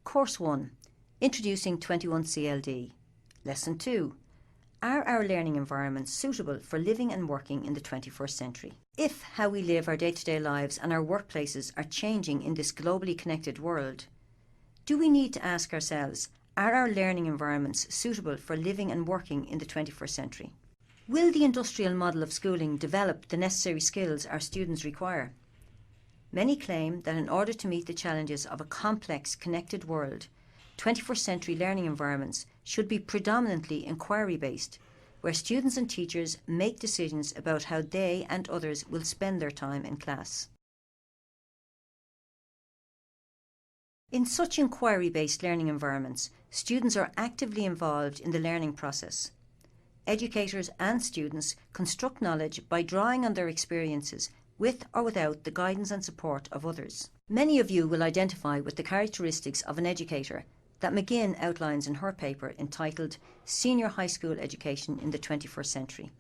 Course 1, Introducing 21 CLD. Lesson 2, Are our learning environments suitable for living and working in the 21st century? If how we live our day-to-day lives and our workplaces are changing in this globally connected world, do we need to ask ourselves, are our learning environments suitable for living and working in the 21st century? Will the industrial model of schooling develop the necessary skills our students require? Many claim that in order to meet the challenges of a complex, connected world, 21st century learning environments should be predominantly inquiry-based, where students and teachers make decisions about how they and others will spend their time in class. In such inquiry-based learning environments, students are actively involved in the learning process. Educators and students construct knowledge by drawing on their experiences with or without the guidance and support of others. Many of you will identify with the characteristics of an educator that McGinn outlines in her paper entitled Senior High School Education in the 21st Century.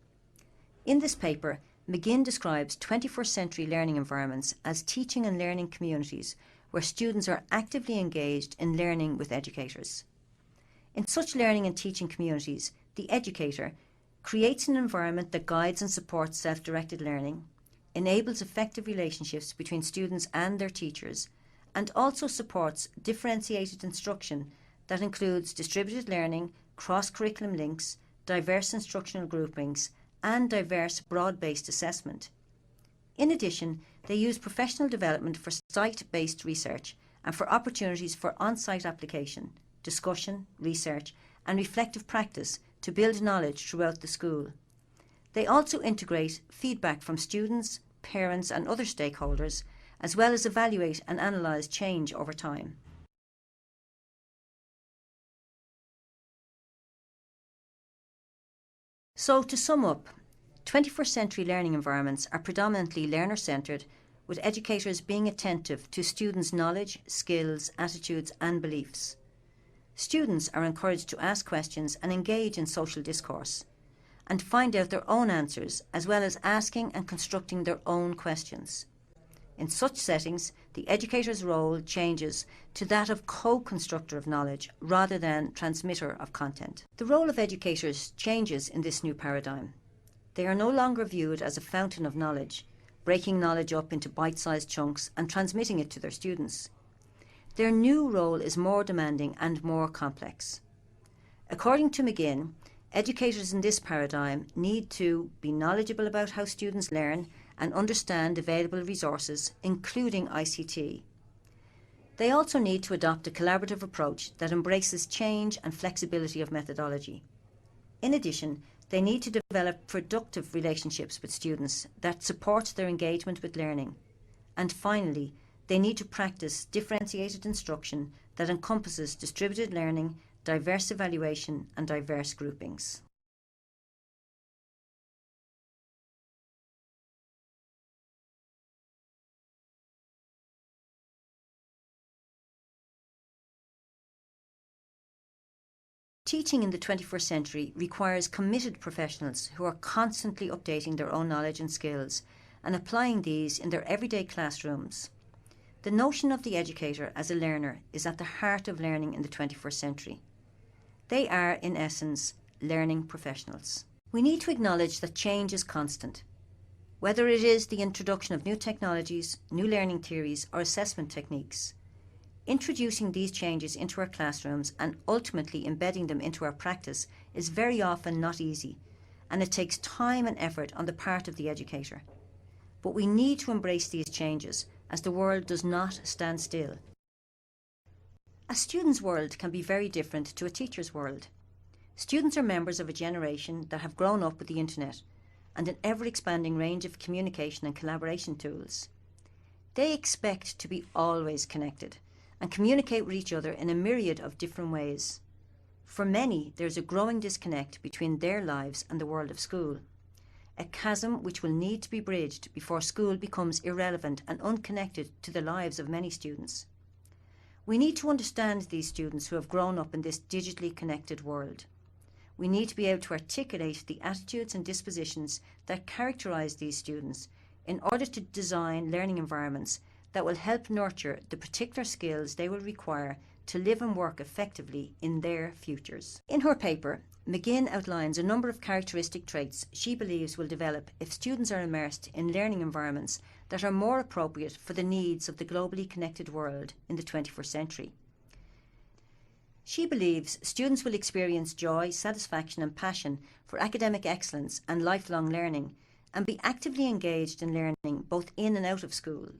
In this paper, McGinn describes 21st century learning environments as teaching and learning communities where students are actively engaged in learning with educators. In such learning and teaching communities, the educator creates an environment that guides and supports self-directed learning, enables effective relationships between students and their teachers, and also supports differentiated instruction that includes distributed learning, cross-curriculum links, diverse instructional groupings, and diverse broad-based assessment. In addition, they use professional development for site-based research and for opportunities for on-site application, discussion, research, and reflective practice to build knowledge throughout the school. They also integrate feedback from students, parents and other stakeholders, as well as evaluate and analyse change over time. So to sum up, 21st century learning environments are predominantly learner-centred, with educators being attentive to students' knowledge, skills, attitudes and beliefs. Students are encouraged to ask questions and engage in social discourse, and find out their own answers, as well as asking and constructing their own questions. In such settings, the educator's role changes to that of co-constructor of knowledge rather than transmitter of content. The role of educators changes in this new paradigm. They are no longer viewed as a fountain of knowledge, breaking knowledge up into bite-sized chunks and transmitting it to their students. Their new role is more demanding and more complex. According to McGinn, educators in this paradigm need to be knowledgeable about how students learn and understand available resources, including ICT. They also need to adopt a collaborative approach that embraces change and flexibility of methodology. In addition, they need to develop productive relationships with students that support their engagement with learning. And finally, they need to practice differentiated instruction that encompasses distributed learning, diverse evaluation and diverse groupings. Teaching in the 21st century requires committed professionals who are constantly updating their own knowledge and skills and applying these in their everyday classrooms. The notion of the educator as a learner is at the heart of learning in the 21st century. They are, in essence, learning professionals. We need to acknowledge that change is constant. Whether it is the introduction of new technologies, new learning theories, or assessment techniques, introducing these changes into our classrooms and ultimately embedding them into our practice is very often not easy, and it takes time and effort on the part of the educator. But we need to embrace these changes, as the world does not stand still. A student's world can be very different to a teacher's world. Students are members of a generation that have grown up with the internet and an ever-expanding range of communication and collaboration tools. They expect to be always connected and communicate with each other in a myriad of different ways. For many, there's a growing disconnect between their lives and the world of school, a chasm which will need to be bridged before school becomes irrelevant and unconnected to the lives of many students. We need to understand these students who have grown up in this digitally connected world. We need to be able to articulate the attitudes and dispositions that characterise these students in order to design learning environments that will help nurture the particular skills they will require to live and work effectively in their futures. In her paper, McGinn outlines a number of characteristic traits she believes will develop if students are immersed in learning environments that are more appropriate for the needs of the globally connected world in the 21st century. She believes students will experience joy, satisfaction and passion for academic excellence and lifelong learning and be actively engaged in learning both in and out of school.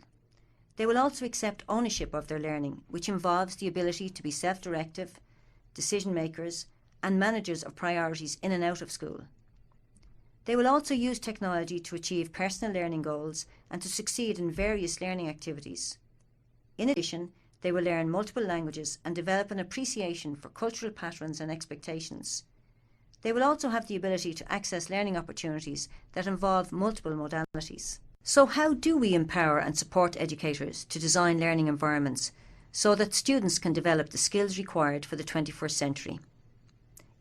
They will also accept ownership of their learning, which involves the ability to be self-directive, decision makers and managers of priorities in and out of school. They will also use technology to achieve personal learning goals and to succeed in various learning activities. In addition, they will learn multiple languages and develop an appreciation for cultural patterns and expectations. They will also have the ability to access learning opportunities that involve multiple modalities. So how do we empower and support educators to design learning environments so that students can develop the skills required for the 21st century?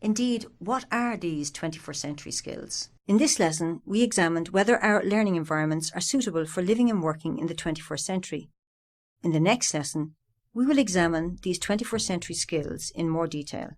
Indeed, what are these 21st century skills? In this lesson, we examined whether our learning environments are suitable for living and working in the 21st century. In the next lesson, we will examine these 21st century skills in more detail.